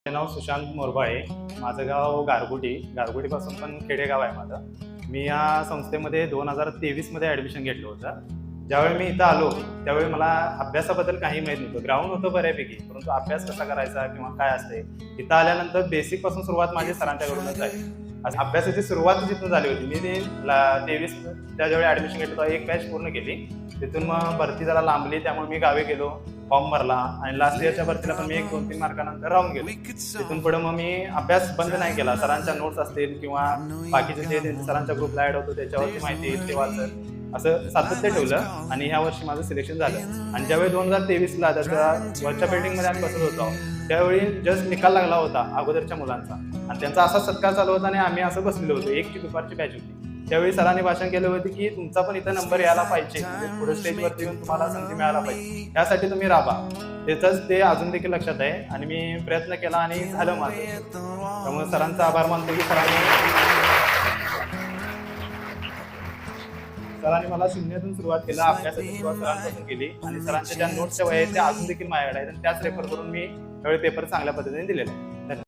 माझे नाव सुशांत मोरबा आहे. माझं गाव गारगोटीपासून पण खेडेगाव आहे माझं. मी या संस्थेमध्ये 2023 मध्ये ॲडमिशन घेतलं होतं. ज्यावेळी मी इथं आलो, त्यावेळी मला अभ्यासाबद्दल काही माहीत नव्हतं. ग्राउंड होतं बऱ्यापैकी, परंतु अभ्यास कसा करायचा किंवा काय असते, इथं आल्यानंतर बेसिकपासून सुरुवात माझी सरांच्याकडूनच झाली. अभ्यासाची सुरुवात जिथून झाली होती. मी ते 23 ज्यावेळी ॲडमिशन घेतलं होतं, एक बॅच पूर्ण केली. तिथून मग भरती जरा लांबली, त्यामुळे मी गावी गेलो, फॉर्म भरला आणि लास्ट इयरच्या भरतीला पण मी 1-2-3 मार्कानंतर राहून गेलो. तिथून पुढे मग मी अभ्यास बंद नाही केला. सरांच्या नोट्स असतील किंवा बाकीचे जे त्यांच्या सरांच्या ग्रुपला ऍड होतो त्याच्यावरती माहिती येईल ते वाचत, असं सातत्य ठेवलं आणि ह्या वर्षी माझं सिलेक्शन झालं. आणि ज्यावेळी 2023ला त्याच्या वरच्या बिल्डिंगमध्ये आम्ही बसत होतो, त्यावेळी जस्ट निकाल लागला होता अगोदरच्या मुलांचा आणि त्यांचा असा सत्कार चालू होता आणि आम्ही असं बसलेलो होतो. 1ची दुपारची बॅच होती. त्यावेळी सरांनी भाषण केलं होतं की तुमचा पण इथं नंबर यायला पाहिजे, पुढे स्टेजवरती येऊन तुम्हाला संधी मिळायला पाहिजे, त्यासाठी तुम्ही राबा. त्याचंच ते अजून देखील लक्षात आहे आणि मी प्रयत्न केला आणि झालं माझं. त्यामुळे सरांचा आभार मानतो की सरांनी मला शून्यातून सुरुवात केला. अभ्यासाची सुरुवात सरांपासून केली आणि सरांच्या ज्या नोट्सच्या वया आहेत त्या अजून देखील माझ्याकडे आहेत आणि त्याच रेफर करून मी त्यावेळी पेपर चांगल्या पद्धतीने दिलेला आहे.